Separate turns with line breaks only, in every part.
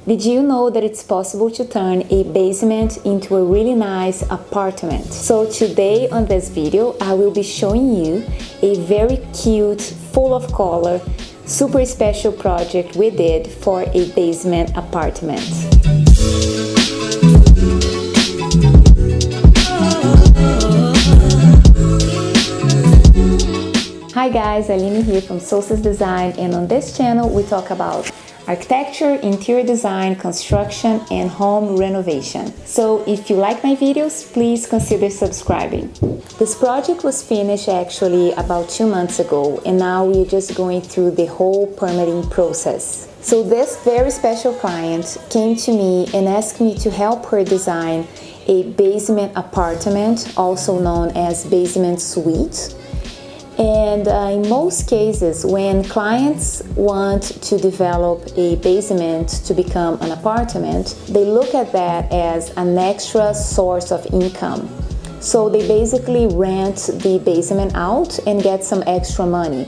Did you know that it's possible to turn a basement into a really nice apartment? So today on this video, I will be showing you a very cute, full of color, super special project we did for a basement apartment. Hi guys, Aline here from Sources Design, and on this channel we talk about architecture, interior design, construction, and home renovation. So if you like my videos, please consider subscribing. This project was finished actually about 2 months ago, and now we're just going through the whole permitting process. So this very special client came to me and asked me to help her design a basement apartment, also known as basement suite. And in most cases, when clients want to develop a basement to become an apartment, they look at that as an extra source of income. So they basically rent the basement out and get some extra money.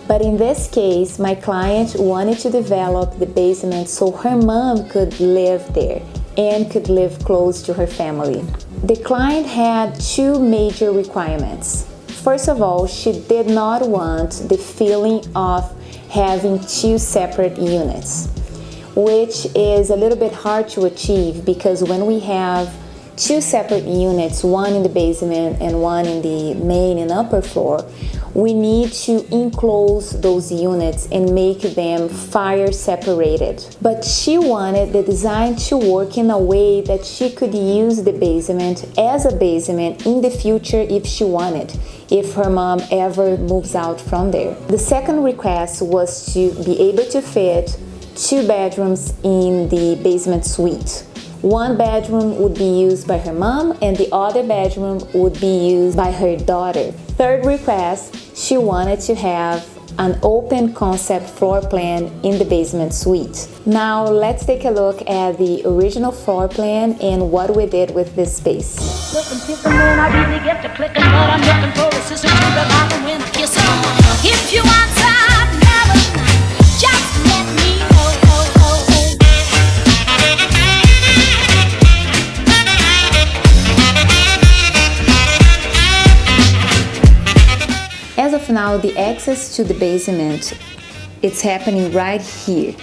But in this case, my client wanted to develop the basement so her mom could live there and could live close to her family. The client had two major requirements. First of all, she did not want the feeling of having two separate units, which is a little bit hard to achieve because when we have two separate units, one in the basement and one in the main and upper floor, we need to enclose those units and make them fire separated. But she wanted the design to work in a way that she could use the basement as a basement in the future if she wanted, if her mom ever moves out from there. The second request was to be able to fit 2 bedrooms in the basement suite. One bedroom would be used by her mom and the other bedroom would be used by her daughter. Third request, she wanted to have an open concept floor plan in the basement suite. Now let's take a look at the original floor plan and what we did with this space. If you want some, just let me know. As of now, the access to the basement, it's happening right here.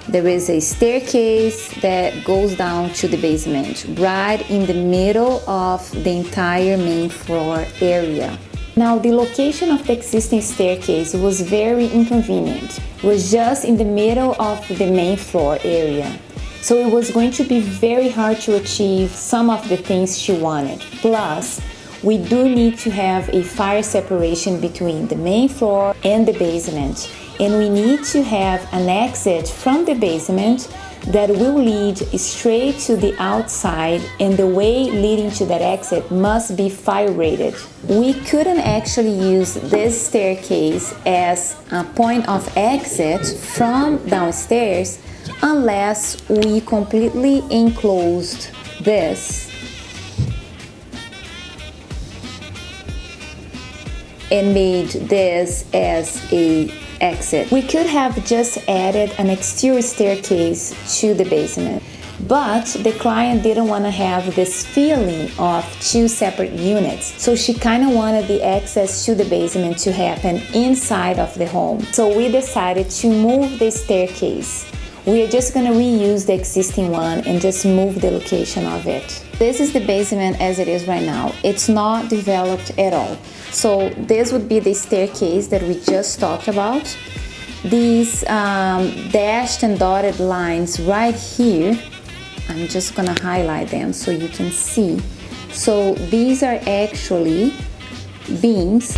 There is a staircase that goes down to the basement, right in the middle of the entire main floor area. Now, the location of the existing staircase was very inconvenient. It was just in the middle of the main floor area. So it was going to be very hard to achieve some of the things she wanted. Plus, we do need to have a fire separation between the main floor and the basement. And we need to have an exit from the basement that will lead straight to the outside, and the way leading to that exit must be fire rated. We couldn't actually use this staircase as a point of exit from downstairs unless we completely enclosed this and made this as a exit. We could have just added an exterior staircase to the basement, but the client didn't want to have this feeling of two separate units, so she kind of wanted the access to the basement to happen inside of the home. So we decided to move the staircase. We are just going to reuse the existing one and just move the location of it. This is the basement as it is right now. It's not developed at all. So this would be the staircase that we just talked about. These dashed and dotted lines right here, I'm just gonna highlight them so you can see. So these are actually beams.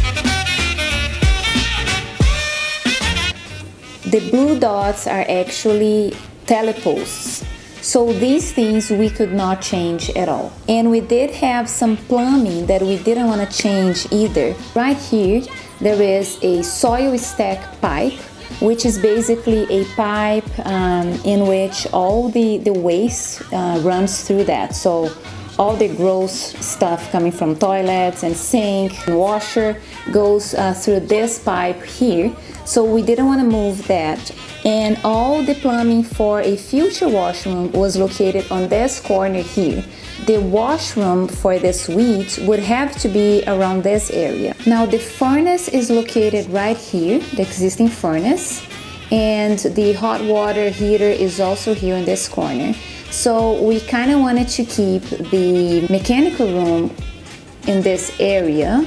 The blue dots are actually teleposts. So these things we could not change at all. And we did have some plumbing that we didn't want to change either. Right here, there is a soil stack pipe, which is basically a pipe in which all the waste runs through that. So all the gross stuff coming from toilets and sink and washer goes through this pipe here. So we didn't want to move that. And all the plumbing for a future washroom was located on this corner here. The washroom for the suite would have to be around this area. Now the furnace is located right here, the existing furnace, and the hot water heater is also here in this corner. So we kind of wanted to keep the mechanical room in this area.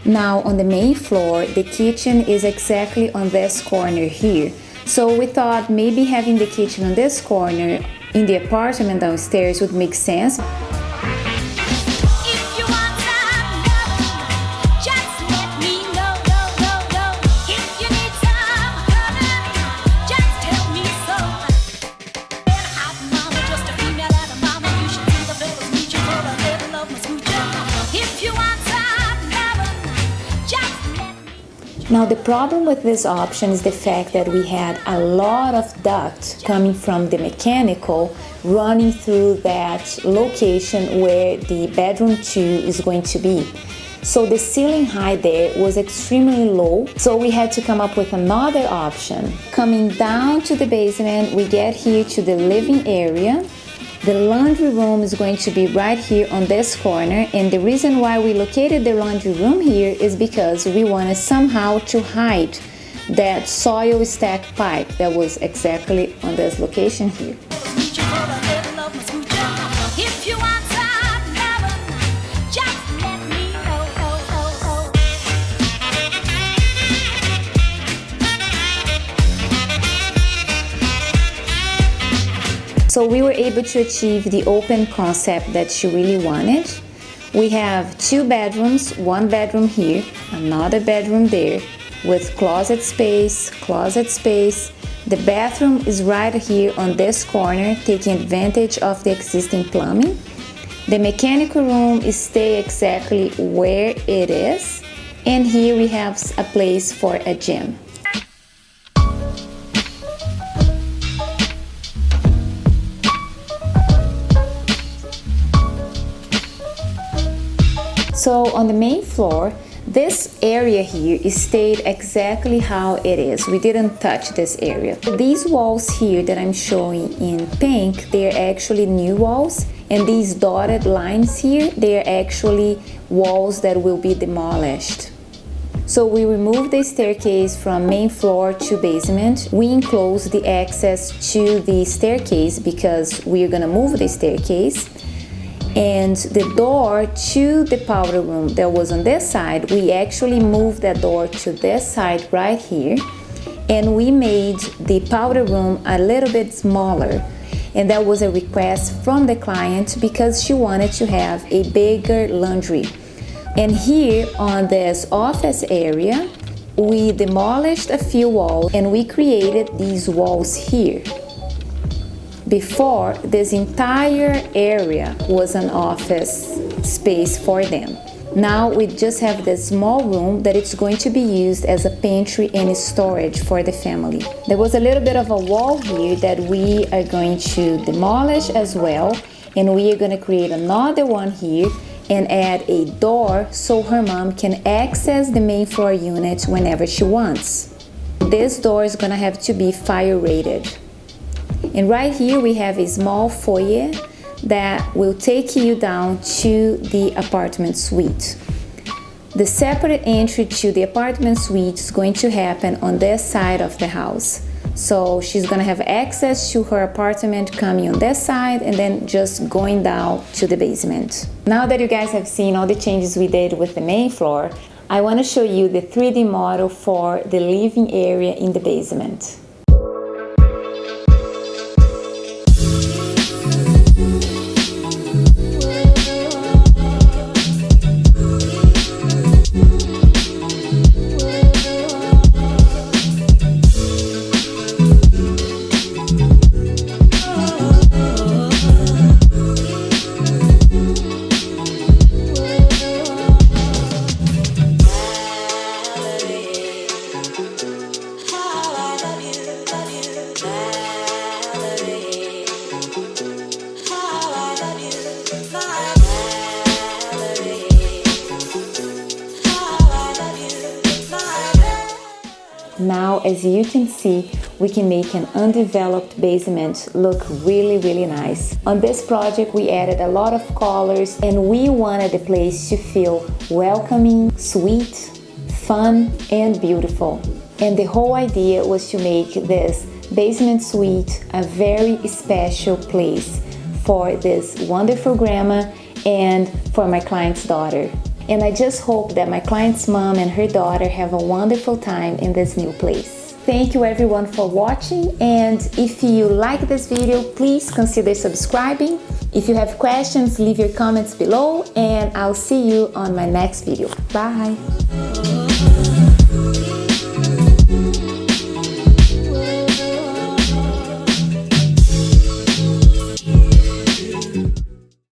Now on the main floor, the kitchen is exactly on this corner here. So we thought maybe having the kitchen on this corner in the apartment downstairs would make sense. Now the problem with this option is the fact that we had a lot of duct coming from the mechanical running through that location where the bedroom 2 is going to be. So the ceiling height there was extremely low, so we had to come up with another option. Coming down to the basement, we get here to the living area. The laundry room is going to be right here on this corner, and the reason why we located the laundry room here is because we wanted somehow to hide that soil stack pipe that was exactly on this location here. So we were able to achieve the open concept that she really wanted. We have 2 bedrooms, 1 bedroom here, another bedroom there, with closet space. The bathroom is right here on this corner, taking advantage of the existing plumbing. The mechanical room is stay exactly where it is. And here we have a place for a gym. So on the main floor, this area here is stayed exactly how it is. We didn't touch this area. These walls here that I'm showing in pink, they're actually new walls. And these dotted lines here, they're actually walls that will be demolished. So we removed the staircase from main floor to basement. We enclosed the access to the staircase because we're gonna move the staircase. And the door to the powder room that was on this side, we actually moved that door to this side right here. And we made the powder room a little bit smaller. And that was a request from the client because she wanted to have a bigger laundry. And here on this office area, we demolished a few walls and we created these walls here. Before, this entire area was an office space for them. Now we just have this small room that it's going to be used as a pantry and storage for the family. There was a little bit of a wall here that we are going to demolish as well, and we are going to create another one here and add a door so her mom can access the main floor unit whenever she wants. This door is going to have to be fire rated. And right here we have a small foyer that will take you down to the apartment suite. The separate entry to the apartment suite is going to happen on this side of the house. So she's gonna have access to her apartment coming on this side and then just going down to the basement. Now that you guys have seen all the changes we did with the main floor, I want to show you the 3D model for the living area in the basement.
How I love you.
as you can see, we can make an undeveloped basement look really, really nice. On this project, we added a lot of colors and we wanted the place to feel welcoming, sweet, fun, and beautiful. And the whole idea was to make this basement suite a very special place for this wonderful grandma and for my client's daughter. And I just hope that my client's mom and her daughter have a wonderful time in this new place. Thank you everyone for watching, and if you like this video, please consider subscribing. If you have questions, leave your comments below, and I'll see you on my next video. Bye!